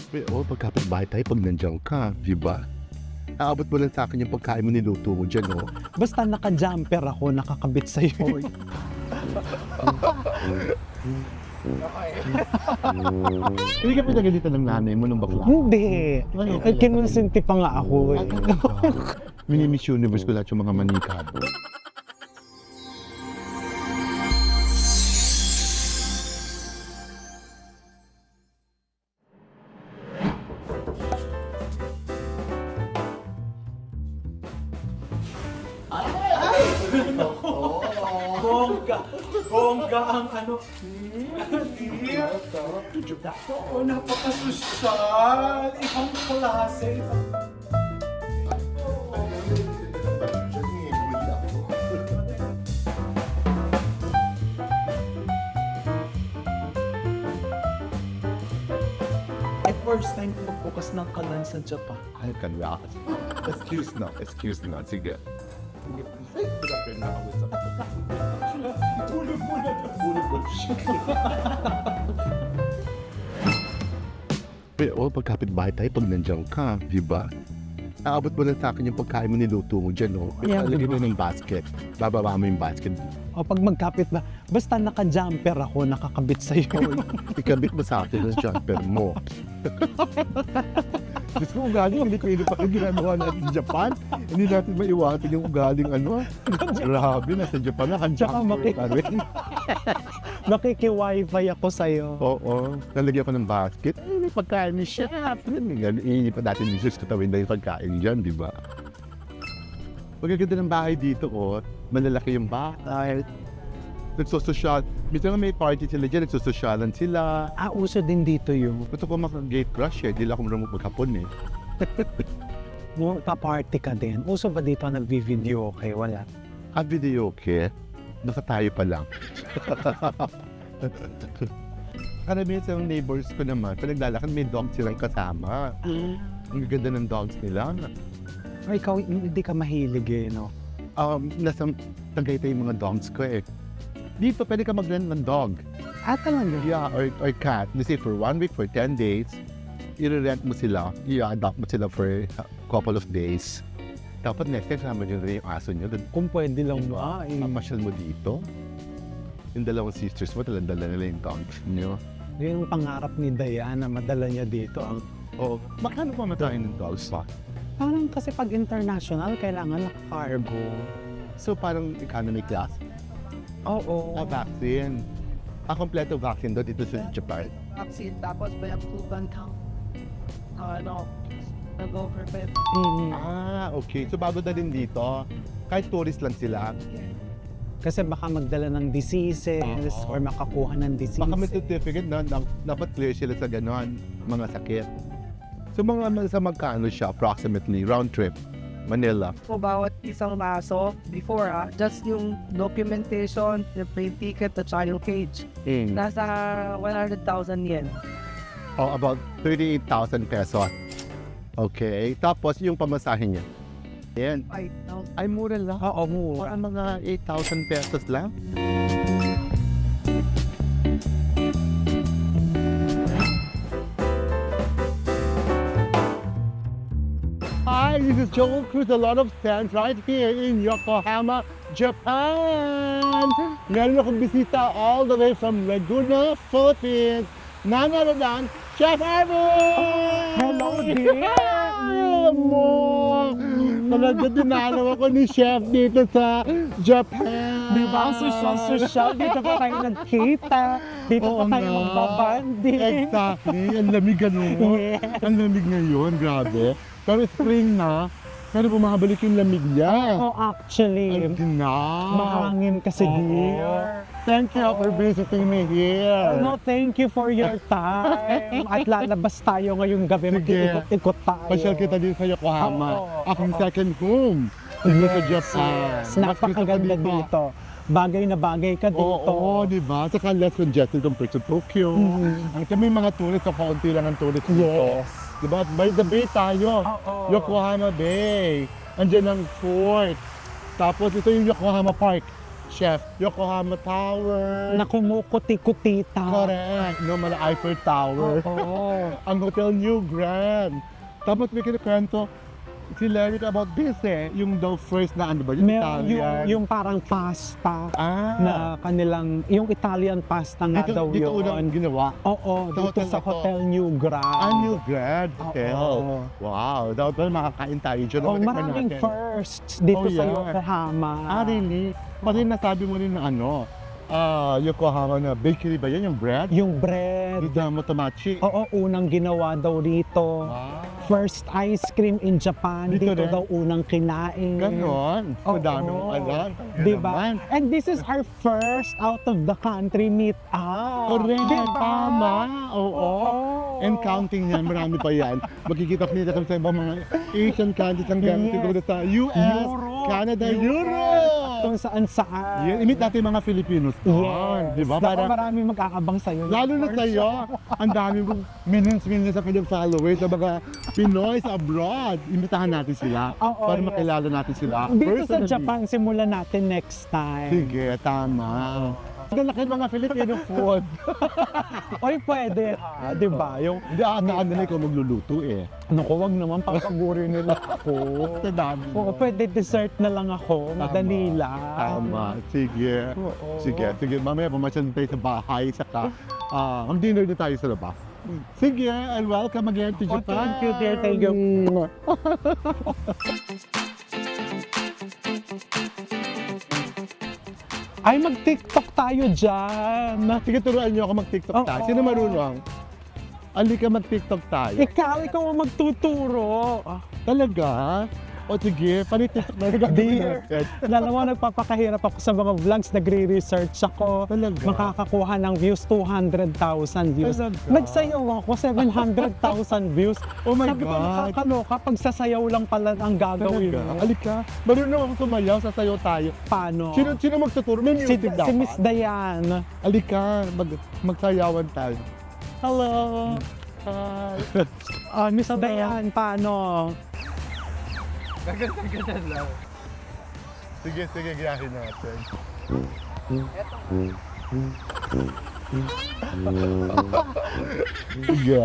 Oo, magkapit-bahay tayo pag nandiyan ka, di ba? Aabot mo lang sa akin yung pagkain mo niluto mo dyan, oh. Basta naka-jumper ako, nakakabit sa'yo. Oy. Hindi ka pinagalitan ng nanay mo nung bakla? Hindi. Kinonsinti pa nga ako eh. Mini-Miss Universe ko lahat yung mga manikado. Bongga ang ano. Oo, napakasosyal. Ibang klase. First time ko magbukas ng kalan sa Japan. Ay, kanwa. Excuse na. Sige. Oo, magkapit-bahay tayo pag nandiyan ka, di ba? Aabot mo lang sa akin yung pagkain mo niluto mo dyan, oh. Yeah, Lagyan diba? mo ng basket. Bababa mo yung basket. O pag magkapit ba, basta naka-jumper ako, nakakabit sa'yo. Ikabit mo sa akin yung jumper mo. Gusto ko ugaling, hindi ko pa yung ginagawa natin sa Japan. Hindi natin maiwasan yung ugaling ano. Grabe, nasa Japan na, Tsaka jumper ka rin. Makiki-wifi ako sa'yo. Oo, nalagyan ko ng basket. Ay, may pagkain ni Chef. Iinip pa dati ni Sus, tatawin na yung pagkain dyan, di ba? Magaganda ng bahay dito, oh. Malalaki yung bahay. Nagsososyal. Minsan nga may party sila dyan, nagsososyalan sila. Uso din dito yung Gusto ko maka-gate crush eh, di lang ako marunong maghapon eh. pa-party ka din. Uso ba dito nag-video okay? Wala. Video okay? Nasa tayo pa lang. Karamihan sa neighbors ko naman, pag naglalakad may dogs silang kasama. Ang ganda ng dogs nila. Or ikaw, hindi ka mahilig eh, no? Nasa Tagaytay yung mga dogs ko eh. Dito pwede ka mag-rent ng dog. Talaga? Yeah, or cat. Let's say for 1 week, for 10 days, i-rent mo sila, i-adopt mo sila for a couple of days. Dapat next time sama nyo rin yung aso nyo. Kung pwede lang ba eh. Mamasyal mo dito. Yung dalawang sisters mo, dala nila yung dogs nyo. Yun yung pangarap ni Diana, madala niya dito ang Oo. Makano pa matayin ng dogs pa? parang kasi pag international, kailangan naka-cargo. So parang economy class. Oo. Vaccine. Kompleto vaccine doon dito sa Japan. Vaccine, tapos may approval ka. Nag-overpay. Okay. So bago na din dito, kahit tourist lang sila, Kasi baka magdala ng diseases or makakuha ng diseases. baka may certificate na dapat clear sila sa gano'n, mga sakit. So mga sa magkano siya approximately round trip Manila? So, bawat isang maso, before just yung documentation, yung plane ticket, the child cage, nasa 100,000 yen. Oh, about 38,000 pesos. Okay. Tapos yung pamasahe niya. Yan. 5,000. Ay, mura lang. Oo, mura. Parang mga 8,000 pesos lang. Hi, this is Joel Cruz. A lot of fans right here in Yokohama, Japan. Meron akong bisita all the way from Laguna, Philippines. Nananadan, Chef Ivan! Hello, dear! Mo! Talaga dinalaw ako ni Chef dito sa Japan. Di ba ang social? Dito pa tayo nagkita. Dito Oo pa tayo nga. magbabanding. Exactly. Ang lamig ganun. Yes. Ang lamig ngayon, grabe. Pero spring na, pero bumabalik yung lamig niya. Oh, actually, Ay, mahangin kasi here. Thank you for visiting me here. No, thank you for your time. At lalabas tayo ngayong gabi. Sige. Mag-ikot-ikot tayo. Pasyal kita din sa Yokohama. Oo. Aking second home. Dito sa Japan. Yes, napakaganda dito. Bagay na bagay ka dito. Oo, di ba? Saka less congested compared to Tokyo. Ang kami mga tourist, so kaunti lang ang tourist dito. Yes. Di ba? By the bay tayo. Oo. Yokohama Bay. Andiyan ang fort. Tapos ito yung Yokohama Park. Chef, Yokohama Tower. Na kumukuti-kutita. Correct. No, mala Eiffel Tower. Oo. Ang Hotel New Grand. Tapos may kinikwento si Larry about this yung daw first na ano ba, yung Italian. Yung parang pasta na Ah, kanilang, yung Italian pasta nga ito, daw dito unang yun. ginawa. Oo, Sa dito hotel sa na to. Hotel New Grand. New Grand Hotel. Oo. Wow, dapat makakain tayo dyan. Oh, Matikman maraming natin. firsts dito Oh, sa yeah. Yokohama. Really? Pati nasabi mo rin na ano, Yokohama na bakery ba yan, yung bread? Yung bread. Dito mo tomachi. Oo, unang ginawa daw rito. Wow. First ice cream in Japan. Dito Dito rin? daw unang kinain. Ganon. Oo. Madami mong alam. Diba? And this is our first out of the country meet up. Correct. Diba? Tama. Oo. And Oo. counting yan, marami pa yan. Magkikita-kita kami sa ibang mga Asian countries ang gamit Yes. siguro sa US, Europe. Canada, US. Europe. Kung saan-saan. Yeah, imit natin mga Filipinos. Yes. Di ba? Naku, Para, marami mag-aabang sa'yo. lalo na sa'yo, ang dami mong millions sa kanyang followers sa mga Pinoy sa abroad. Imitahan natin sila Oo, para yes. makilala natin sila. Dito sa personally. Japan, simulan natin next time. Sige, tama. Galaki mga Filipino food. Oy, pwede ha, di ba? Yung, Hindi, ano na ikaw magluluto eh. naku, wag naman papaguri nila ako. Sa dami Oo, mo. pwede dessert na lang ako. Madali lang. Tama. Sige. Oo. Sige. Mamaya pumasyan tayo sa bahay. Saka, mag-dinner na tayo sa labas. Sige, and welcome again to Oh, Japan. thank you, dear. Thank you. Ay, mag-TikTok tayo dyan. Sige, turuan niyo ako mag-TikTok Oo. tayo. Sino marunong? Ali ka mag-TikTok tayo. Ikaw ang magtuturo. Talaga? O sige, panitik na Dear. Alam mo, nagpapakahirap ako sa mga vlogs, nagre-research ako. Talaga? Makakakuha ng views, 200,000 views. Talaga? Nagsayaw ako, 700,000 views. Oh my Sabi ko, God. nakakaloka, pag sasayaw lang pala ang gagawin Talaga? mo. Alika, marunong ako sumayaw, sasayaw tayo. Paano? Sino magtuturo? May Si, music si dapat. Miss Dayan. Alika, magsayawan tayo. Hello. Hi. Miss Dayan, paano? Sige, gayahin natin. Sige.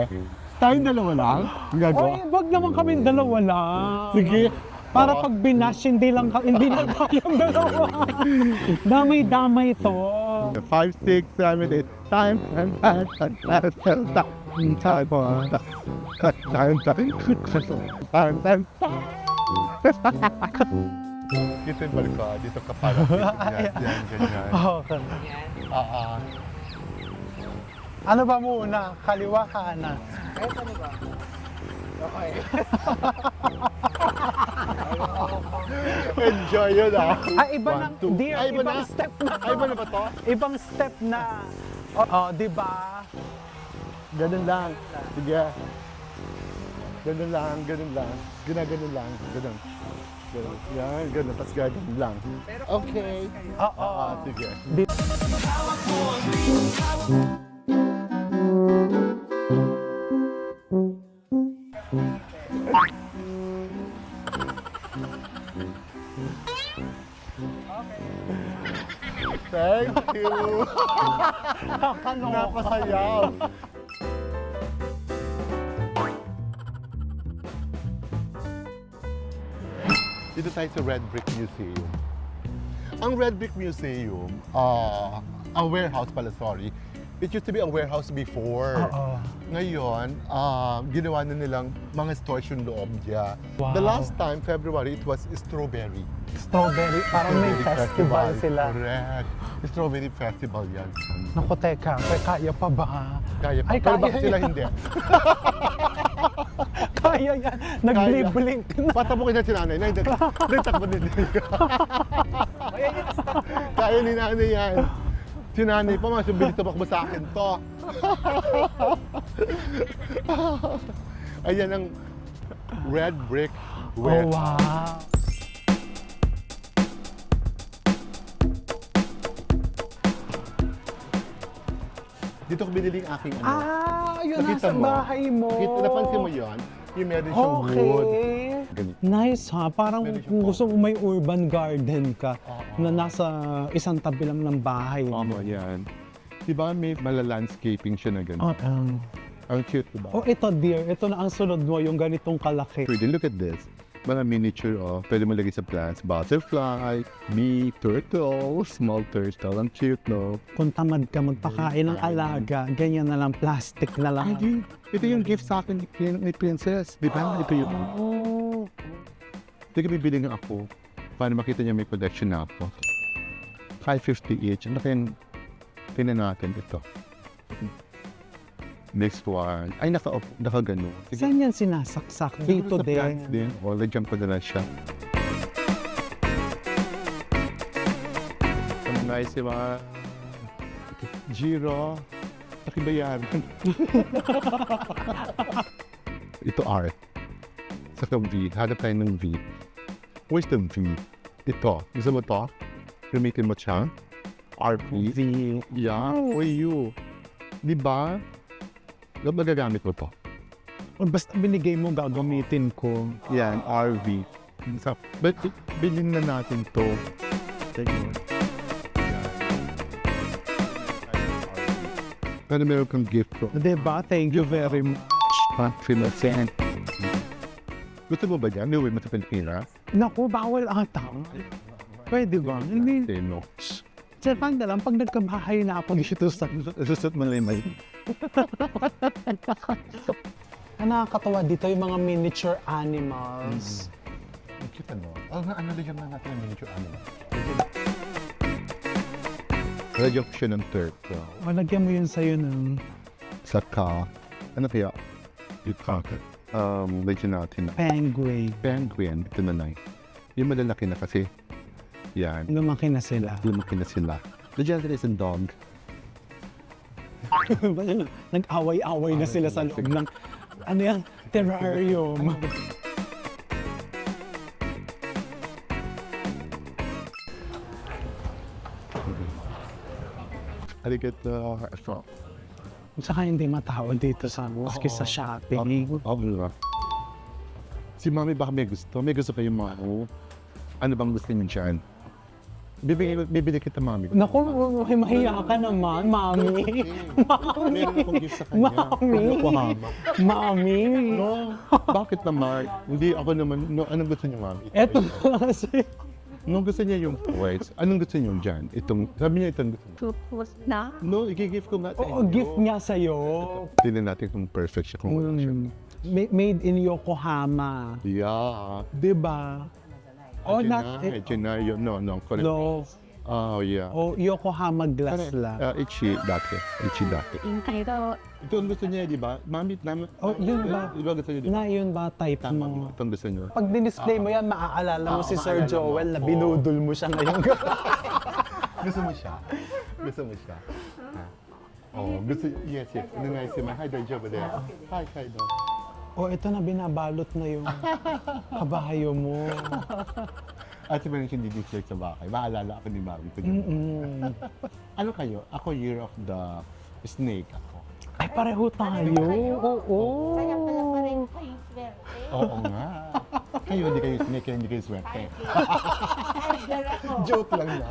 Tayong dalawa lang? Ang gagawa? Oy, wag naman kami dalawa lang. Sige. Para pag binash, hindi na tayong dalawa. Damay-damay to. 5, 6, 7, 8. Time. Dito yung balik ka. Dito ka para. Ganyan. Okay. Ano ba muna? Kaliwa, kanan? Enjoy yun Iba na, One, two. dear, Ay, iba ibang na. step na. Ay, ba na ba to? Ibang step na. Oo, di ba? Ganun lang. Sige. Ganun lang. Ganun lang. Ganun lang. Ganun. Ganun. Yan, ganun. Tapos ganun lang. Okay. Oo. Sige. Thank you. Napasayaw. Dito tayo sa Red Brick Museum. Ang Red Brick Museum, ang warehouse pala, sorry. It used to be a warehouse before. Oo. Ngayon, ginawa na nilang mga stores yung loob niya. Wow. The last time, February, it was strawberry. Strawberry, parang may festival sila. Correct. Strawberry festival yan. Naku, teka, kaya pa ba? Kaya pa. Ay, Pero kaya bakit sila yan. hindi? Kaya yan, nag-blink na. Patapukin na si nanay. Nagtakbo din niya. Kaya ni nanay yan. Si nanay pa, mas bilis tumakbo sa akin to. Ayan ang Red Brick Oh, Warehouse. wow. Dito ko binili ang aking ano. Yun Nakita nasa mo? bahay mo. Napansin mo yun? Yung meron siyang wood. Okay. Ganito. Nice ha, parang Meron siyang kung gusto mo may urban garden ka Oo. na nasa isang tabi lang ng bahay. Tama yan. Diba may mala-landscaping siya na ganito? Ang cute, diba? Oh, ito dear, ito na ang sunod mo, yung ganitong kalaki. Pwede, look at this. Mga miniature, pwede mo lagay sa plants. Butterfly, bee, turtle, small turtle. Ang cute, no? Kung tamad ka magpakain ng alaga, ganyan na lang, plastic na lang. Ito yung gift sa akin ni Princess. Di ba? Ito yung... Oh. Ito yung bibili nga ako. Para makita niya may collection na ako. 550 each. Ano kaya tingnan natin ito. Next one. Ay, naka-gano. Saan yan sinasaksak? Dito din. O, lagyan ko na lang siya. Ang nice, diba? Giro. Nakibayaran. Ito art. Sa V. Hanap tayo ng V. Where's the V? Ito. Gusto mo to? Gamitin mo siya. RP. V. Yeah, for you. Diba? Magagamit mo to. O basta binigay mo, gagamitin ko. Yan, RV. But bilhin na natin to. Pero meron kang gift ko. Diba? Thank you very much. Pinasend. Gusto mo ba yan? Niuwi mo sa Pilipinas? Naku, bawal ata. Pwede ba? Hindi. No. Sir, pang na lang, pag nagkabahay na ako dito sa Susot malimay. Ang nakakatawa dito yung mga miniature animals. Ang cute ano? Ano lagyan na natin ang miniature animal? Lagyan ko siya ng turtle. O, lagyan mo yun sa'yo ng Saka, ano kaya? Yung kaka. Lagyan natin na. penguin. Penguin, ito na lang. Yung malalaki na kasi. Yan. Lumaki na sila. Lumaki na sila. Lagyan natin isang dog. Nag-away-away na sila sa loob ng, ano yan, terrarium. Arigato. Saka hindi matao dito sa maski sa shopping. Oo. Si Mami baka may gusto. May gusto kayong mga ano bang gusto niyo dyan? Bibili kita, Mami. Naku, mahiya ka naman, Mami. Mami. Meron akong gift sa kanya. Mami. Yokohama. Mami. No, bakit naman? Hindi ako naman. No, anong gusto niyo, Mami? Eto na kasi. Nung gusto niya yung toys, anong gusto niyo dyan? Itong, sabi niya itong gusto niya. Toothwash na. No, i-gift ko nga sa Oo, inyo. gift niya sa'yo. Tingnan natin kung perfect siya. Kung wala siya. Made in Yokohama. Yeah. Diba? Oh, not... Chennai. No. Correct. No. Oh, yeah. Oh, Yokohama glass lang. Ichi dati. Yung kayo. Ito ang gusto niya, di ba? Mami, namin. Oh, yun ba? Di ba gusto niya, di ba? Na yun ba type Tama, mo? itong gusto niyo. Pag din-display mo yan, maaalala mo si Sir maaalala Joel mo. na binudol mo siya ngayon. Gusto mo siya? Gusto mo siya? Oh, gusto, yes. Ano nga si Hi, there's Joe there. Hi, Doc. Oh, ito na binabalot na yung kabayo mo. At si Marin hindi display sa bahay. Maalala ako ni Mami ko. Ano kayo? Ako year of the snake ako. Ay, pareho tayo. Oo. Kaya pala pareho kayong swerte. Oo nga. Kayo hindi kayo snake, kaya hindi kayo swerte. Tiger ako. Joke lang na.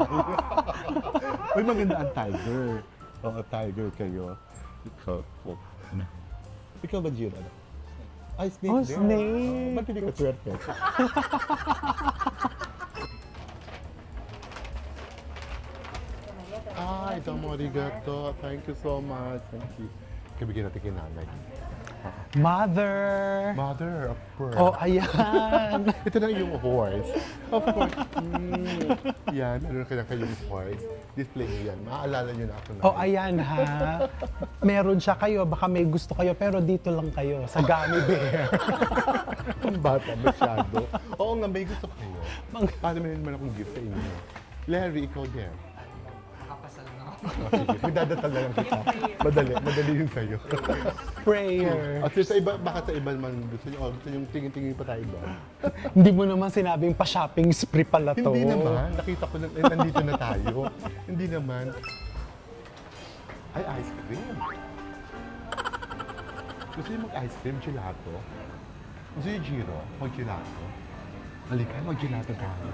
Uy, maganda ang tiger. Oo, tiger kayo. Ikaw ba, Giro? Ay, snake Oh, din. snake. Ba't hindi ka swerte? Ito mo, arigato. Thank you so much. Thank you. Kabigyan natin kay nanay. Mother. Mother, of course. Oh, ayan. Ito na yung horse. Of course. Yan, ano kaya kayong horse? Display niyo yan. Maaalala niyo na ako na. Oh, ayan ha. Meron siya kayo, baka may gusto kayo, pero dito lang kayo, sa Gummy Bear. Ang bata, masyado. Oo nga, may gusto kayo. Paano mo naman akong gift sa inyo? Larry, ikaw din. Nakapasal na ako. Magdadatal na lang kita. Madali yun sa'yo. Prayer. At sa iba, baka sa iba naman gusto niyo, gusto niyo tingin-tingin pa tayo ba? Hindi mo naman sinabing pa-shopping spree pala to. Hindi naman. Nakita ko na, nandito na tayo. Hindi naman. Ay, ice cream. Gusto niyo mag-ice cream, gelato? Gusto yung Giro, mag-gelato. Halika, mag-gelato tayo.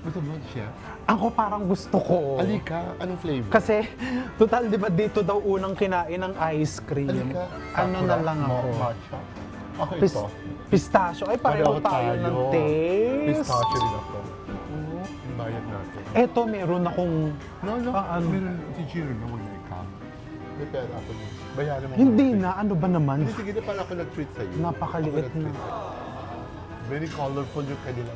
Gusto mo, chef? Ako parang gusto ko. Halika, anong flavor? Kasi, total, di ba dito daw unang kinain ng ice cream? Halika. Ano na lang ako? Matcha. Ako Pis- ito. pistachio. Ay, pareho tayo ng taste. Pistachio din ako. Yung bayad natin. Eto, meron akong... No, ano? meron si Giro na wala ikaw. May pera ako niya. Bayaran mo. Hindi muna. na, ano ba naman? Hindi, sige na pala ako nag-treat sa'yo. Napakaliit Ako nag-treat na. sa'yo. Very colorful yung kanila.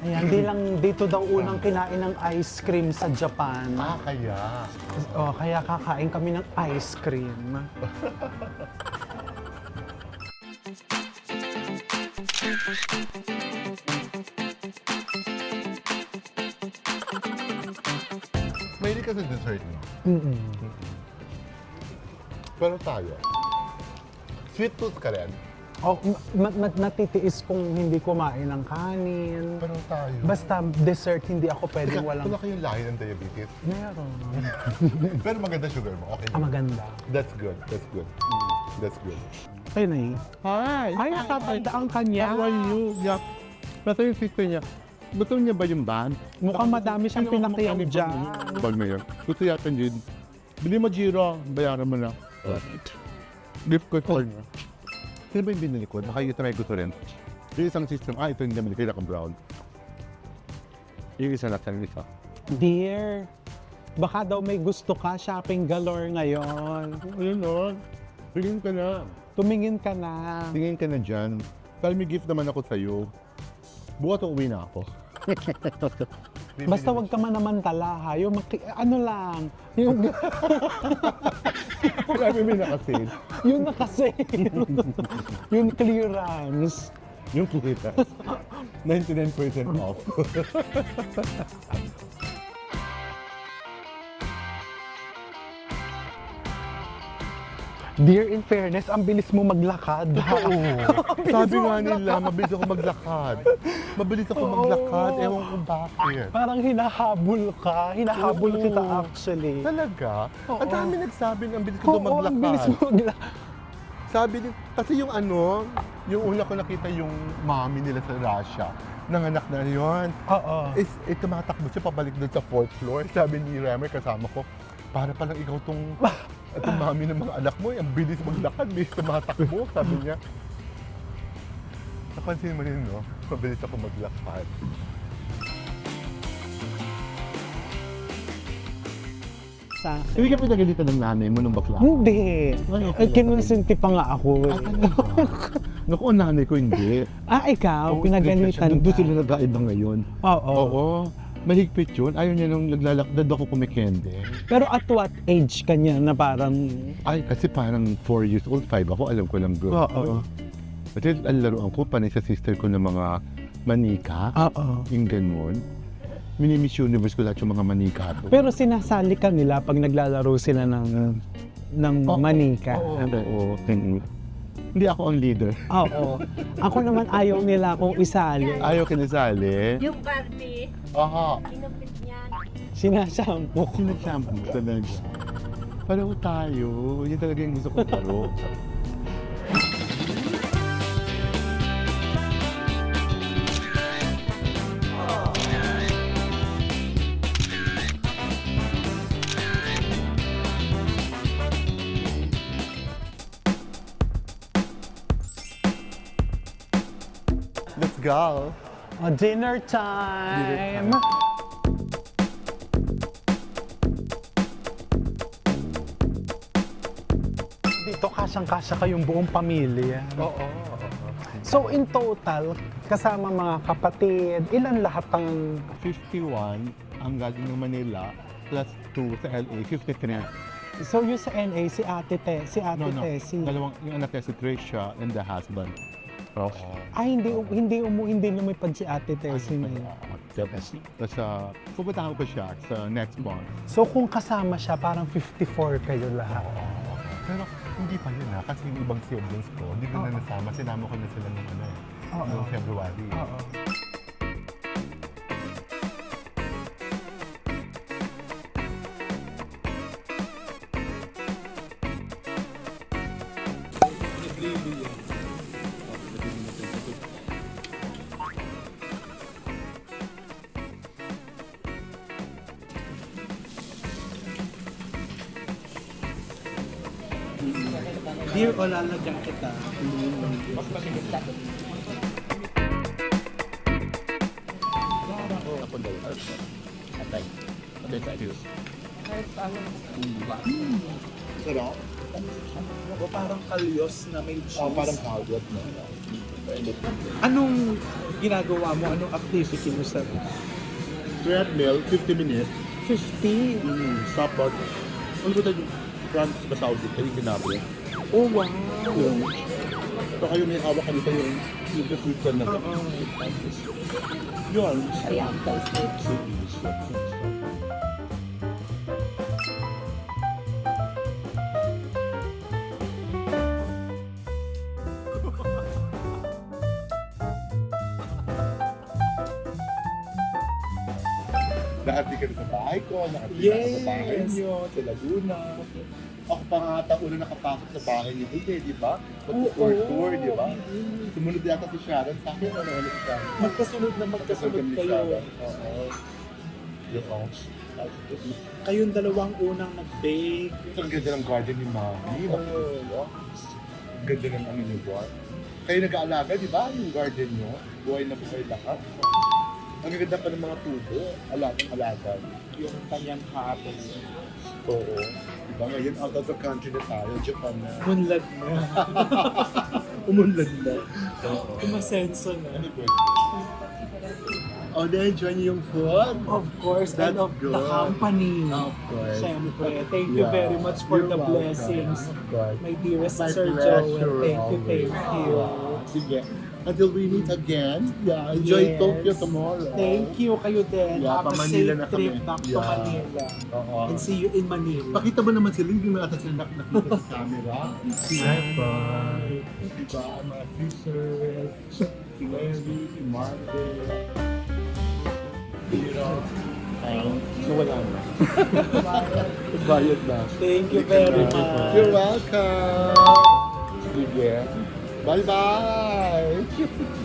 Ayan, di lang dito daw unang kinain ng ice cream sa Japan. Kaya. Oh, kaya kakain kami ng ice cream. Mahilig ka sa dessert, no? Mm-mm. Pero tayo. Sweet tooth ka rin. Oh, natitiis kung hindi kumain ng kanin. Pero tayo. Basta dessert, hindi ako pwedeng Teka, walang... wala kayong lahi ng diabetes. Meron. Pero maganda sugar mo. Okay na. Maganda. That's good. That's good. That's good. Ay, Nay. Hi! Ay, nakatanda ang kanya. How are you? Yeah. Pero yung sister niya, gusto niya ba yung van? Mukhang madami siyang pinakyaw dyan. Bag na yun. Gusto yata yun. Bili mo Giro, bayaran mo na. Gift ko for niya. Sino ba yung binili ko? Baka yung try gusto rin. Yung isang system, ito yung naman, kaya brown. Yung isa na tanong isa. Dear, baka daw may gusto ka shopping galore ngayon. Ayun o. Tingin ka na. Tumingin ka na. Tingin ka na dyan. Pero may gift naman ako sa'yo. Bukas uwi na ako. Basta wag ka manamantala ha. Yung ano lang. Yung, Grabe may nakasin. yung nakasale. Yung clearance. Yung kita. 99% off. Dear, in fairness, ang bilis mo maglakad. Sabi nga nila, mabilis ako maglakad. Mabilis ako maglakad. Ewan ko bakit. Parang hinahabol ka. Hinahabol Oo. kita actually. Talaga? Oo. Ang dami nagsabi ng bilis ko daw Oo, ang bilis maglakad. mo maglakad. Sabi din, kasi yung ano, yung una ko nakita yung mommy nila sa Russia, nanganak na yun. Oo. Tumatakbo siya pabalik doon sa 4th floor. Sabi ni Remer, kasama ko, para palang ikaw tong mami ng mga anak mo, ang bilis maglakad, bilis tumatakbo, sabi niya. Napansin mo rin, no? Mabilis ako maglakad. Sa akin. Hindi ka pinagalitan ng nanay mo nung bakla. Hindi. Ay, Ay, kinonsinti pa nga ako. Naku, ang nanay ko hindi. Ikaw, Oo, pinagalitan doon ka. sila nag-aid na ngayon. Oo. Oo. Mahigpit yun. Ayaw niya nung naglalakdad ako kumikende. Pero at what age ka niya na parang... Ay, kasi parang 4 years old, 5 ako. Alam ko lang, bro. Oo. Kasi ang laruan ko, panay sa sister ko ng mga manika. Oo. Yung ganun. Mini-Miss Universe ko lahat yung mga manika ko. Pero sinasali ka nila pag naglalaro sila ng manika. Oo. Hindi ako ang leader. Oo. Ako naman ayaw nila akong isali. Ayaw kinasali. Yung Barbie, Aha. inupit niyan. Sinashampo. Sinasama mo talaga. Pareho tayo. Yun talaga yung gusto ko paro. Let's go. Dinner time! Dito kasyang-kasya kayong buong pamilya. Oo. So in total, kasama mga kapatid, ilan lahat ang 51 ang galing ng Manila plus 2 sa LA, 53. So yung sa NA, si Ate Tessie. Dalawang, yung anak niya si Tricia and the husband. Oo. Ay, hindi lumipad si Ate Tessie na yun. Tapos, pupuntahan ko siya sa next month. So kung kasama siya, parang 54 kayo lahat. Pero hindi pa yun kasi yung ibang siblings ko, hindi ko na nasama. Sinama ko na sila nung noong February. Oo. Dear, o lalagyan kita. Sarap. O parang kalyos na may cheese. Oh, parang kalyot na. Anong ginagawa mo? Anong activity mo sa Treadmill, 50 minutes. 50? Stop out. Ano ba tayo? France ba Saudi? Ay, ginabi. Oh, wow. So kayo may hawak ka dito yung food ka na. Yun. Nakati ka na sa bahay ko, nakati ka na sa bahay Yes. niyo, sa Laguna. Ako pa nga ata una nakapasok sa bahay niyo dito di ba? Pag-tour, di ba? Sumunod yata si Sharon sa akin, ano si Sharon? Magkasunod na magkasunod kayo. Oo. Yung ounce. Kayong dalawang unang nag-bake. Ito ang ganda ng garden ni Mami. Oo. Ang ganda ng ano niyo ba? Kayo nag-aalaga, di ba? Yung garden niyo. Buhay na buhay lahat. Ang ganda pa ng mga tubo. Alagang-alaga. Yung kanyang habits. Oo. Diba ngayon, out of the country na tayo. Japan na. Munlad na. Umunlad na. Oo. Kumasenso na. Anyway. Oh, na-enjoy niyo yung food? Of course, That's and of good. the company. Of course. Siyempre, thank you Yeah. very much for You're the welcome. blessings. Of course. My dearest My Sir pleasure Joel, thank always. you. Sige. Until we meet again. Yeah, enjoy Yes. Tokyo tomorrow. Thank you kayo din. Yeah, Have a pa-Manila safe na kami. trip back to Yeah. Manila. Oo. And see you in Manila. Pakita mo naman sila, hindi mo ata sila nakita sa camera. Bye-bye. Diba, mga sisters, si Larry, si Marvel. Hero. So wala na. Bayad na. Thank you very much. You're welcome. Sige. Bye-bye.